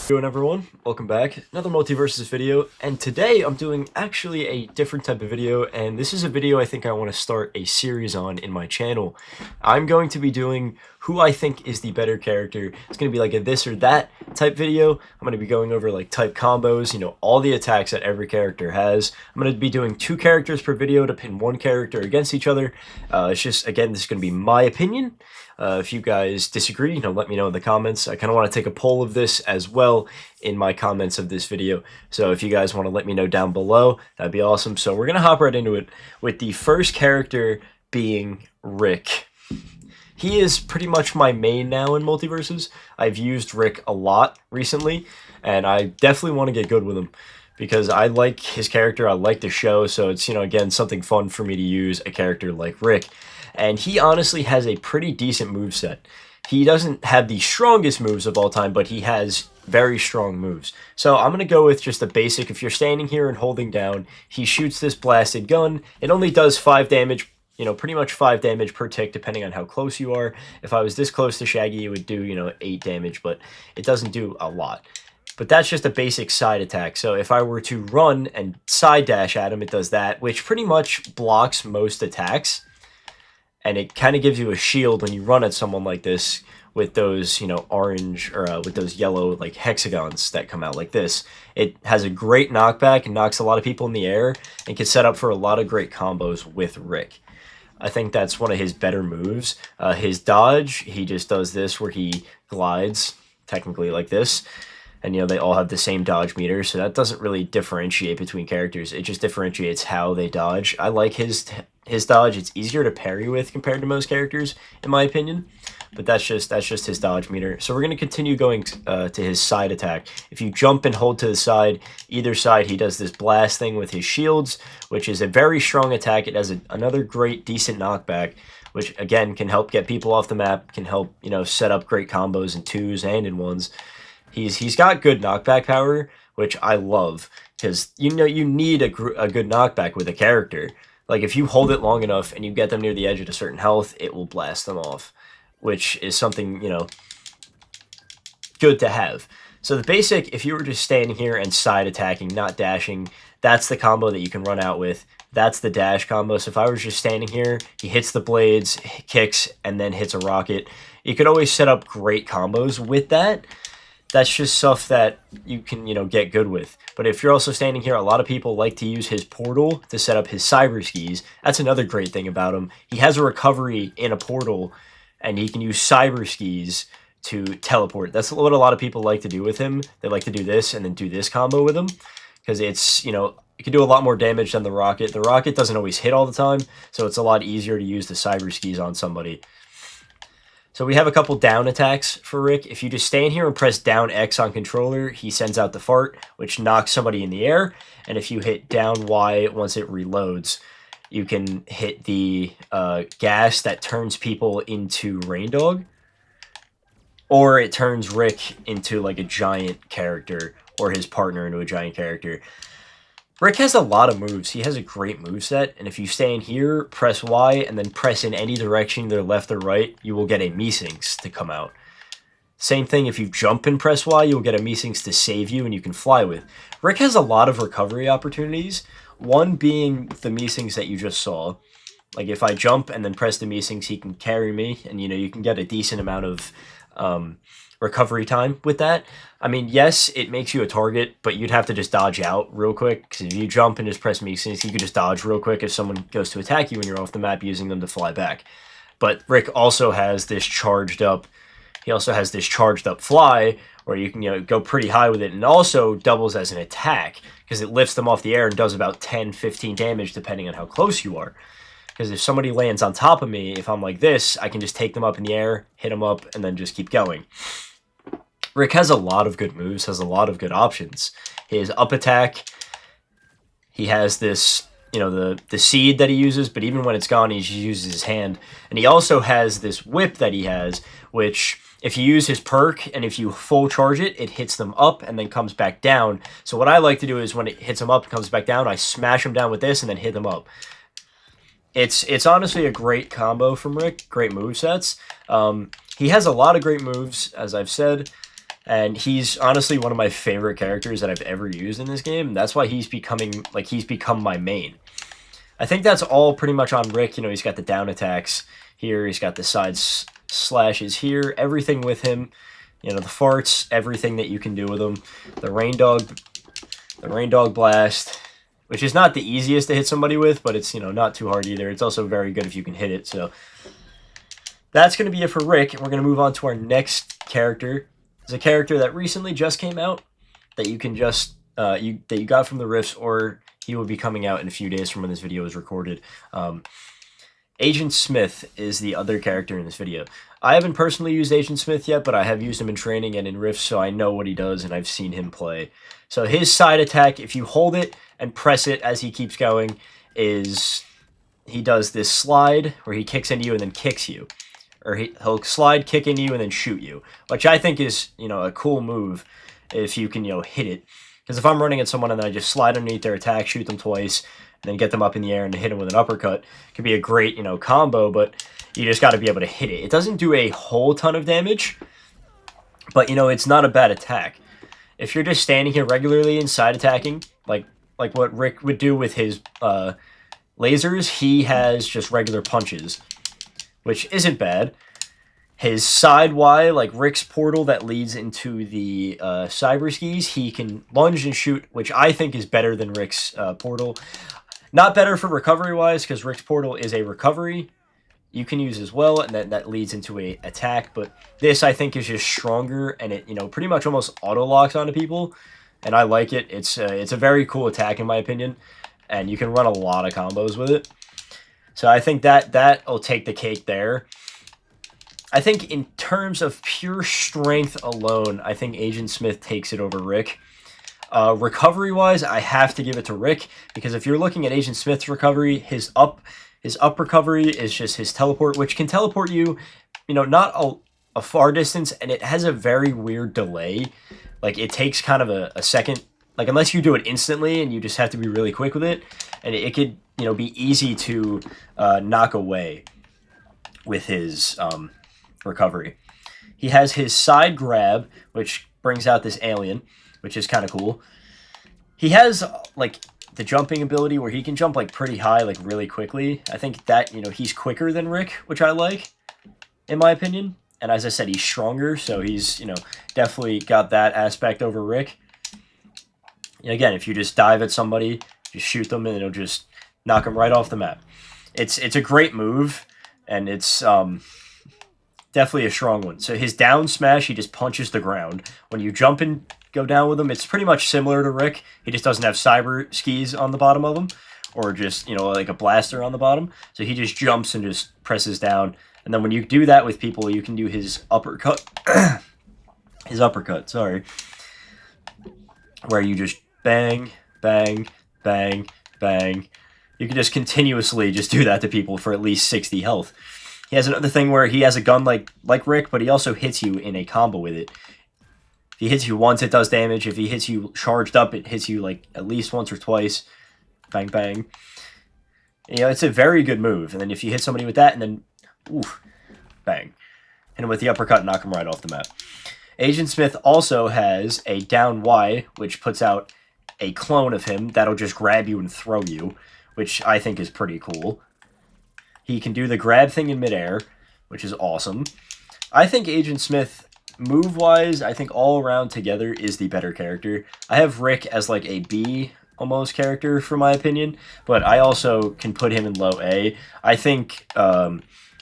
Hello everyone, welcome back. Another Multiverses video, and today I'm doing actually a different type of video, and this is a video I think I want to start a series on in my channel. I'm going to be doing who I think is the better character. It's going to be like a this or that type video. I'm going to be going over like type combos, all the attacks that every character has. I'm going to be doing 2 characters per video to pin one character against each other. It's just, again, this is going to be my opinion. If you guys disagree, let me know in the comments. I kind of want to take a poll of this as well in my comments of this video. So if you guys want to let me know down below, that'd be awesome. So we're going to hop right into it with the first character being Rick. He is pretty much my main now in Multiverses. I've used Rick a lot recently, and I definitely want to get good with him because I like his character, I like the show, so it's, again, something fun for me to use a character like Rick. And he honestly has a pretty decent moveset. He doesn't have the strongest moves of all time, but he has very strong moves. So I'm going to go with just the basic. If you're standing here and holding down, he shoots this blasted gun. It only does 5 damage, pretty much 5 damage per tick, depending on how close you are. If I was this close to Shaggy, it would do, 8 damage, but it doesn't do a lot. But that's just a basic side attack. So if I were to run and side dash at him, it does that, which pretty much blocks most attacks. And it kind of gives you a shield when you run at someone like this with those, orange or with those yellow like hexagons that come out like this. It has a great knockback and knocks a lot of people in the air and can set up for a lot of great combos with Rick. I think that's one of his better moves. His dodge, he just does this where he glides technically like this. And, they all have the same dodge meter, so that doesn't really differentiate between characters. It just differentiates how they dodge. I like his dodge. It's easier to parry with compared to most characters, in my opinion. But that's just his dodge meter. So we're going to continue going to his side attack. If you jump and hold to the side, either side, he does this blast thing with his shields, which is a very strong attack. It has another great, decent knockback, which, again, can help get people off the map, can help, set up great combos in 2s and in 1s. He's got good knockback power, which I love, because you need a good knockback with a character. Like if you hold it long enough and you get them near the edge at a certain health, it will blast them off, which is something good to have. So the basic, if you were just standing here and side attacking, not dashing, that's the combo that you can run out with. That's the dash combo. So if I was just standing here, he hits the blades, kicks, and then hits a rocket. You could always set up great combos with that. That's just stuff that you can, get good with. But if you're also standing here, a lot of people like to use his portal to set up his cyber skis. That's another great thing about him. He has a recovery in a portal, and he can use cyber skis to teleport. That's what a lot of people like to do with him. They like to do this and then do this combo with him, because it's, it can do a lot more damage than the rocket. The rocket doesn't always hit all the time, so it's a lot easier to use the cyber skis on somebody. So we have a couple down attacks for Rick. If you just stand here and press down X on controller, he sends out the fart, which knocks somebody in the air. And if you hit down Y once it reloads, you can hit the gas that turns people into Rain Dog. Or it turns Rick into like a giant character, or his partner into a giant character. Rick has a lot of moves. He has a great moveset, and if you stand here, press Y, and then press in any direction, either left or right, you will get a Meesinks to come out. Same thing, if you jump and press Y, you'll get a Meesinks to save you, and you can fly with. Rick has a lot of recovery opportunities, one being the Meesinks that you just saw. Like, if I jump and then press the Meesinks, he can carry me, and, you can get a decent amount of recovery time with that. I mean, yes, it makes you a target, but you'd have to just dodge out real quick, because if you jump and just press Meesinks, you could just dodge real quick if someone goes to attack you when you're off the map using them to fly back. But Rick also has this charged up, fly, where you can, go pretty high with it, and also doubles as an attack, because it lifts them off the air and does about 10-15 damage depending on how close you are. Because if somebody lands on top of me, if I'm like this, I can just take them up in the air, hit them up, and then just keep going. Rick has a lot of good moves, has a lot of good options. His up attack, he has this, the seed that he uses, but even when it's gone, he just uses his hand. And he also has this whip that he has, which if you use his perk and if you full charge it, it hits them up and then comes back down. So what I like to do is when it hits them up and comes back down, I smash them down with this and then hit them up. It's honestly a great combo from Rick, great movesets. He has a lot of great moves, as I've said. And he's honestly one of my favorite characters that I've ever used in this game. That's why he's become my main. I think that's all pretty much on Rick. You know, he's got the down attacks here. He's got the side slashes here. Everything with him. You know, the farts, everything that you can do with him. The rain dog blast, which is not the easiest to hit somebody with, but it's, you know, not too hard either. It's also very good if you can hit it. So that's going to be it for Rick, and we're going to move on to our next character. It's a character that recently just came out that you can just that you got from the Rifts, or he will be coming out in a few days from when this video is recorded. Agent Smith is the other character in this video. I haven't personally used Agent Smith yet, but I have used him in training and in Rifts, so I know what he does, and I've seen him play. So his side attack, if you hold it and press it as he keeps going, is he does this slide where he kicks into you and then kicks you. Or he'll slide, kick into you, and then shoot you, which I think is, you know, a cool move if you can, you know, hit it. Because if I'm running at someone and then I just slide underneath their attack, shoot them twice, and then get them up in the air and hit them with an uppercut, it could be a great, you know, combo, but you just got to be able to hit it. It doesn't do a whole ton of damage, but, you know, it's not a bad attack. If you're just standing here regularly and side attacking, like what Rick would do with his lasers, he has just regular punches, which isn't bad. His side Y, like Rick's portal that leads into the cyber skis, he can lunge and shoot, which I think is better than Rick's portal. Not better for recovery-wise, because Rick's portal is a recovery you can use as well, and that leads into a attack. But this, I think, is just stronger, and it, you know, pretty much almost auto-locks onto people, and I like it. It's a very cool attack, in my opinion, and you can run a lot of combos with it. So I think that'll take the cake there. I think in terms of pure strength alone, I think Agent Smith takes it over Rick. Recovery-wise, I have to give it to Rick, because if you're looking at Agent Smith's recovery, his up recovery is just his teleport, which can teleport you, you know, not a far distance, and it has a very weird delay. Like, it takes kind of a second, like, unless you do it instantly, and you just have to be really quick with it, and it could, you know, be easy to knock away with his recovery. He has his side grab, which brings out this alien, which is kind of cool. He has, like, the jumping ability where he can jump, like, pretty high, like, really quickly. I think that, you know, he's quicker than Rick, which I like, in my opinion. And as I said, he's stronger, so he's, you know, definitely got that aspect over Rick. And again, if you just dive at somebody, just shoot them, and it'll just knock them right off the map. It's a great move, and it's definitely a strong one. So his down smash, he just punches the ground. When you jump and go down with him, it's pretty much similar to Rick. He just doesn't have cyber skis on the bottom of him, or just, you know, like a blaster on the bottom. So he just jumps and just presses down. And then when you do that with people, you can do his uppercut. His uppercut, sorry. Where you just bang, bang, bang, bang. You can just continuously just do that to people for at least 60 health. He has another thing where he has a gun like Rick, but he also hits you in a combo with it. If he hits you once, it does damage. If he hits you charged up, it hits you like at least once or twice. Bang, bang. You know, it's a very good move. And then if you hit somebody with that, and then, oof, bang. Hit him with the uppercut, knock him right off the map. Agent Smith also has a down Y, which puts out a clone of him that'll just grab you and throw you, which I think is pretty cool. He can do the grab thing in midair, which is awesome. I think Agent Smith, move-wise, I think all around together is the better character. I have Rick as like a B almost character for my opinion, but I also can put him in low A. I think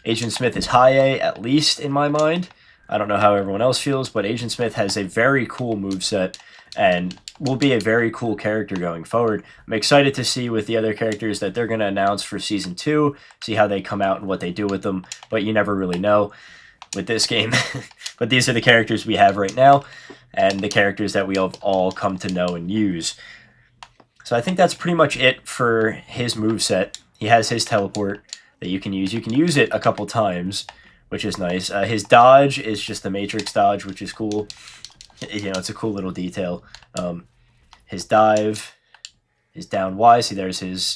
Agent Smith is high A, at least in my mind. I don't know how everyone else feels, but Agent Smith has a very cool moveset and will be a very cool character going forward. I'm excited to see with the other characters that they're going to announce for Season 2, see how they come out and what they do with them, but you never really know with this game. But these are the characters we have right now, and the characters that we have all come to know and use. So I think that's pretty much it for his moveset. He has his teleport that you can use. You can use it a couple times, which is nice. His dodge is just the Matrix dodge, which is cool. You know, it's a cool little detail. His dive, his down Y, see there's his,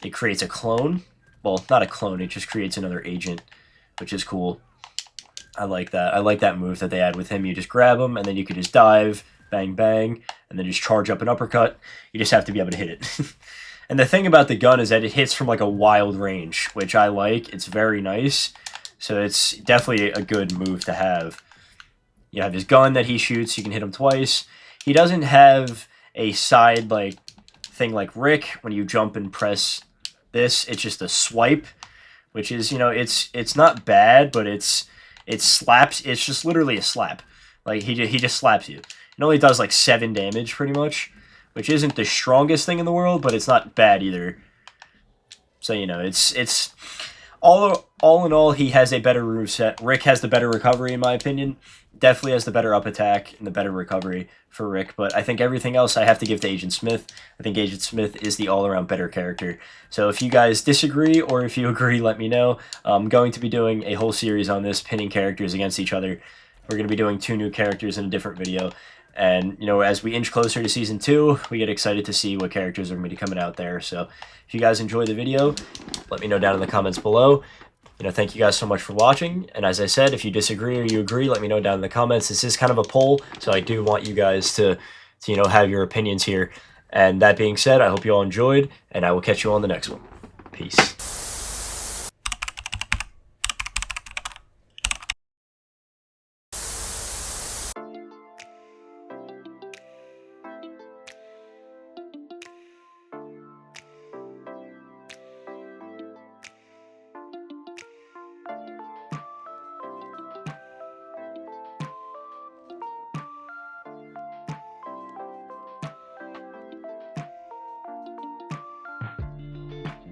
it creates a clone. Well, not a clone, it just creates another agent, which is cool. I like that. I like that move that they had with him. You just grab him, and then you could just dive, bang, bang, and then just charge up an uppercut. You just have to be able to hit it. And the thing about the gun is that it hits from like a wild range, which I like. It's very nice. So it's definitely a good move to have. You have his gun that he shoots. You can hit him twice. He doesn't have a side like thing like Rick when you jump and press this. It's just a swipe, which is, you know, it's not bad, but it slaps. It's just literally a slap. Like he just slaps you. It only does like 7 damage pretty much, which isn't the strongest thing in the world, but it's not bad either. So, you know, it's all in all, he has a better moveset. Rick has the better recovery, in my opinion. Definitely has the better up attack and the better recovery for Rick, but I think everything else I have to give to Agent Smith. I think Agent Smith is the all-around better character. So if you guys disagree or if you agree, let me know. I'm going to be doing a whole series on this, pinning characters against each other. We're going to be doing 2 new characters in a different video. And, you know, as we inch closer to Season 2, we get excited to see what characters are going to be coming out there. So if you guys enjoyed the video, let me know down in the comments below. You know, thank you guys so much for watching. And as I said, if you disagree or you agree, let me know down in the comments. This is kind of a poll, so I do want you guys to you know, have your opinions here. And that being said, I hope you all enjoyed, and I will catch you on the next one. Peace.